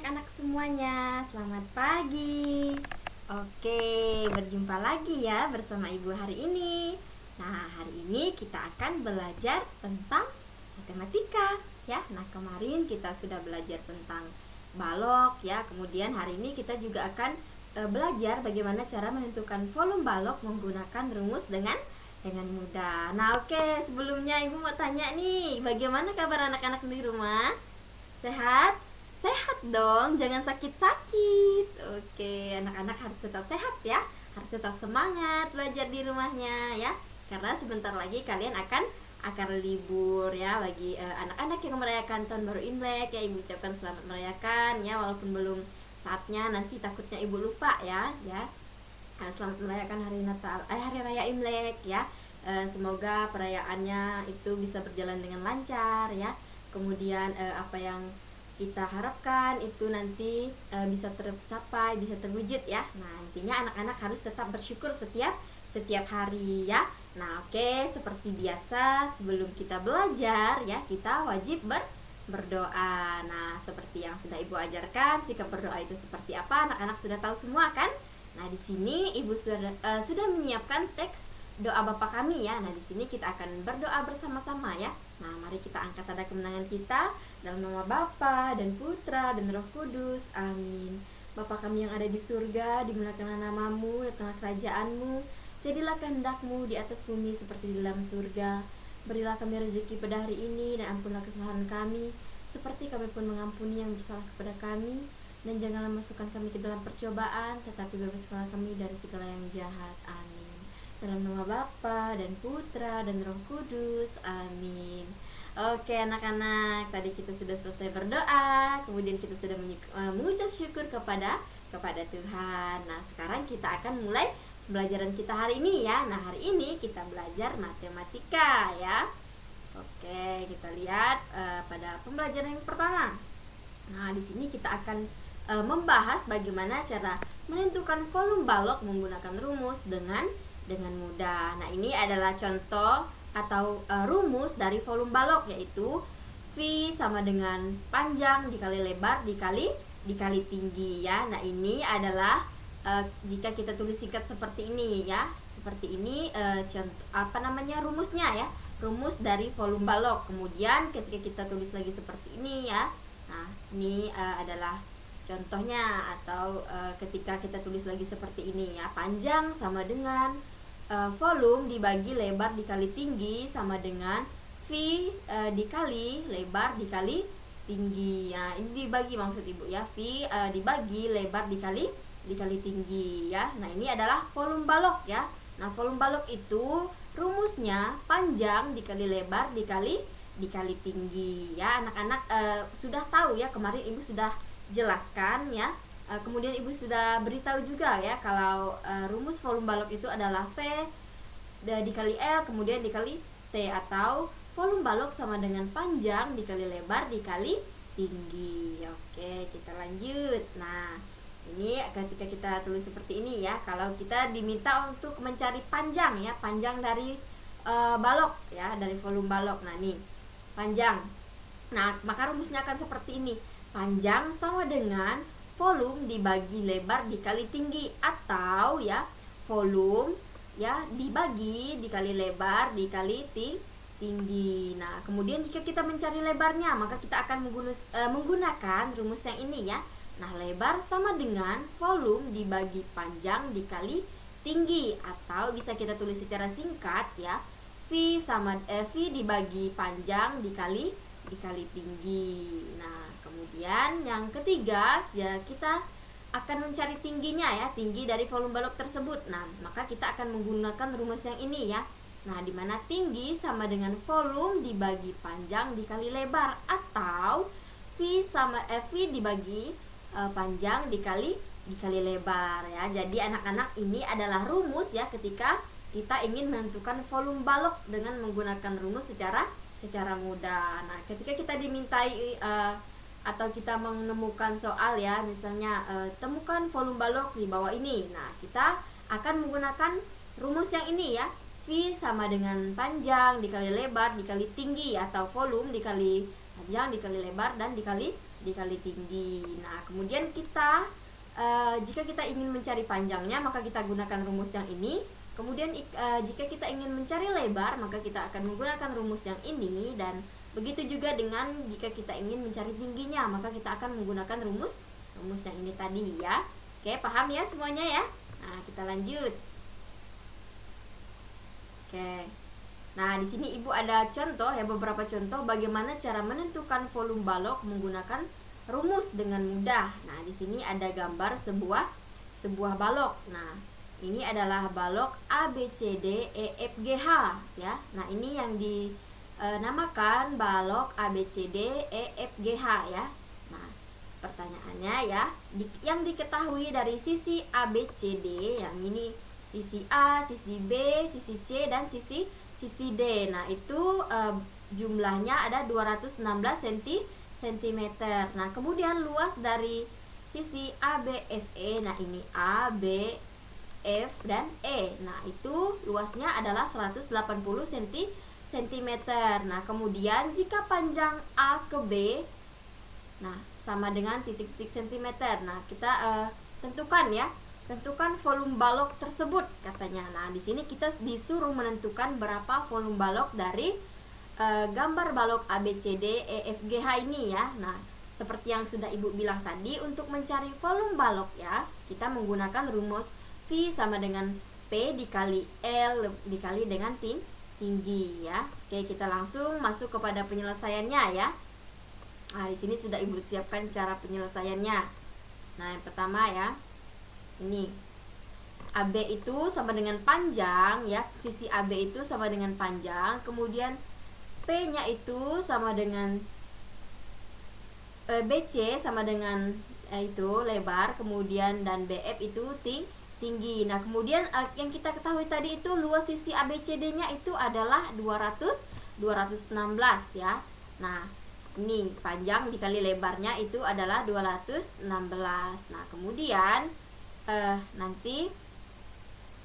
anak-anak semuanya, selamat pagi. Oke, berjumpa lagi ya bersama Ibu hari ini. Nah, hari ini kita akan belajar tentang matematika ya. Nah, kemarin kita sudah belajar tentang balok ya. Kemudian hari ini kita juga akan belajar bagaimana cara menentukan volume balok menggunakan rumus dengan mudah. Nah, oke, sebelumnya Ibu mau tanya nih, bagaimana kabar anak-anak di rumah? Sehat? Sehat dong, jangan sakit-sakit. Oke, anak-anak harus tetap sehat ya. Harus tetap semangat belajar di rumahnya ya. Karena sebentar lagi kalian akan libur ya. Bagi anak-anak yang merayakan tahun baru Imlek ya, Ibu ucapkan selamat merayakan ya, walaupun belum saatnya, nanti takutnya Ibu lupa ya. Selamat merayakan hari Natal, hari raya Imlek ya. Semoga perayaannya itu bisa berjalan dengan lancar ya. Kemudian apa yang kita harapkan itu nanti bisa tercapai, bisa terwujud ya. Nah, intinya anak-anak harus tetap bersyukur setiap hari ya. Nah, oke, seperti biasa sebelum kita belajar ya, kita wajib berdoa. Nah, seperti yang sudah Ibu ajarkan, sikap berdoa itu seperti apa, anak-anak sudah tahu semua kan? Nah, di sini Ibu sudah menyiapkan teks doa Bapa kami ya. Nah, di sini kita akan berdoa bersama-sama ya. Nah, mari kita angkat tanda kemenangan kita dalam nama Bapa dan Putra dan Roh Kudus. Amin. Bapa kami yang ada di surga, dimuliakanlah namamu, datanglah kerajaanmu, jadilah kehendak-mu di atas bumi seperti di dalam surga. Berilah kami rezeki pada hari ini, dan ampunlah kesalahan kami, seperti kami pun mengampuni yang bersalah kepada kami. Dan janganlah masukkan kami ke dalam percobaan, tetapi bebaskanlah kami dari segala yang jahat. Amin. Dalam nama Bapa dan Putra dan Roh Kudus. Amin. Oke anak-anak, tadi kita sudah selesai berdoa, kemudian kita sudah mengucap syukur kepada Tuhan. Nah, sekarang kita akan mulai pembelajaran kita hari ini ya. Nah, hari ini kita belajar matematika ya. Oke, kita lihat pada pembelajaran yang pertama. Nah, di sini kita akan membahas bagaimana cara menentukan volume balok menggunakan rumus dengan mudah. Nah, ini adalah contoh atau rumus dari volume balok, yaitu V sama dengan panjang dikali lebar dikali tinggi ya. Nah, ini adalah jika kita tulis singkat seperti ini ya. Seperti ini rumusnya ya. Rumus dari volume balok. Kemudian ketika kita tulis lagi seperti ini ya. Nah, ini adalah contohnya, atau ketika kita tulis lagi seperti ini ya. Panjang sama dengan volume dibagi lebar dikali tinggi sama dengan V dikali lebar dikali tinggi ya. Ini dibagi maksud Ibu ya. V dibagi lebar dikali tinggi ya. Nah, ini adalah volume balok ya. Nah, volume balok itu rumusnya panjang dikali lebar dikali tinggi ya. Anak-anak sudah tahu ya, kemarin Ibu sudah jelaskan ya. Kemudian Ibu sudah beritahu juga ya, kalau rumus volume balok itu adalah V dikali L kemudian dikali T, atau volume balok sama dengan panjang dikali lebar dikali tinggi. Oke, kita lanjut. Nah, ini ketika kita tulis seperti ini ya, kalau kita diminta untuk mencari panjang ya, panjang dari balok ya, dari volume balok. Nah, nih panjang. Nah, maka rumusnya akan seperti ini. Panjang sama dengan volume dibagi lebar dikali tinggi, atau ya volume ya dibagi dikali lebar dikali tinggi. Nah, kemudian jika kita mencari lebarnya, maka kita akan menggunakan rumus yang ini ya. Nah, lebar sama dengan volume dibagi panjang dikali tinggi, atau bisa kita tulis secara singkat ya. V dibagi panjang dikali tinggi. Nah, kemudian yang ketiga ya, kita akan mencari tingginya ya, tinggi dari volume balok tersebut. Nah, maka kita akan menggunakan rumus yang ini ya. Nah, dimana tinggi sama dengan volume dibagi panjang dikali lebar, atau V dibagi panjang dikali lebar ya. Jadi anak-anak, ini adalah rumus ya ketika kita ingin menentukan volume balok dengan menggunakan rumus secara mudah. Nah, ketika kita dimintai atau kita menemukan soal ya, misalnya temukan volume balok di bawah ini. Nah, kita akan menggunakan rumus yang ini ya. V sama dengan panjang dikali lebar dikali tinggi, atau volume dikali panjang dikali lebar dan dikali tinggi. Nah, kemudian kita jika kita ingin mencari panjangnya, maka kita gunakan rumus yang ini. Kemudian jika kita ingin mencari lebar, maka kita akan menggunakan rumus yang ini. Dan begitu juga dengan jika kita ingin mencari tingginya, maka kita akan menggunakan rumus yang ini tadi ya. Oke, paham ya semuanya ya? Nah, kita lanjut. Oke. Nah, di sini Ibu ada contoh ya, beberapa contoh bagaimana cara menentukan volume balok menggunakan rumus dengan mudah. Nah, di sini ada gambar sebuah balok. Nah, ini adalah balok A B C D E F G H ya. Nah, ini yang dinamakan balok A B C D E F G H ya. Nah, pertanyaannya ya, yang diketahui dari sisi A B C D, yang ini sisi A, sisi B, sisi C dan sisi D. Nah, itu jumlahnya ada 216 cm. Nah, kemudian luas dari sisi A B F E. Nah, ini A, B, F dan E. Nah, itu luasnya adalah 180 cm. Nah, kemudian jika panjang A ke B, nah, sama dengan titik-titik cm. Nah, kita tentukan volume balok tersebut katanya. Nah, di sini kita disuruh menentukan berapa volume balok dari gambar balok ABCD EFGH ini ya. Nah, seperti yang sudah Ibu bilang tadi, untuk mencari volume balok ya, kita menggunakan rumus V sama dengan P dikali L dikali dengan tinggi ya. Oke, kita langsung masuk kepada penyelesaiannya ya. Nah, di sini sudah Ibu siapkan cara penyelesaiannya. Nah, yang pertama ya, ini AB itu sama dengan panjang ya, sisi AB itu sama dengan panjang, kemudian P-nya itu sama dengan BC sama dengan itu lebar, kemudian dan BF itu tinggi. Nah, kemudian yang kita ketahui tadi itu luas sisi ABCD-nya itu adalah 216 ya. Nah, ini panjang dikali lebarnya itu adalah 216. Nah, kemudian nanti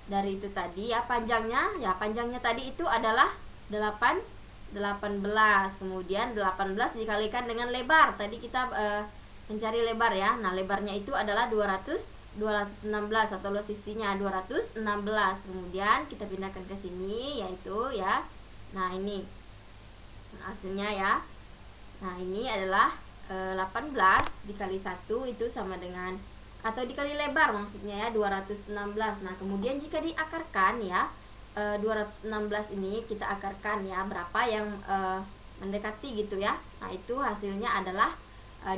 dari itu tadi ya, panjangnya tadi itu adalah 18. Kemudian 18 dikalikan dengan lebar. Tadi kita mencari lebar ya. Nah, lebarnya itu adalah 216 atau luas sisinya 216. Kemudian kita pindahkan ke sini yaitu ya. Nah, ini hasilnya ya. Nah, ini adalah 18 dikali 1 itu sama dengan, atau dikali lebar maksudnya ya, 216. Nah, kemudian jika diakarkan ya, 216 ini kita akarkan ya, berapa yang mendekati gitu ya. Nah, itu hasilnya adalah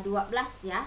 12 ya.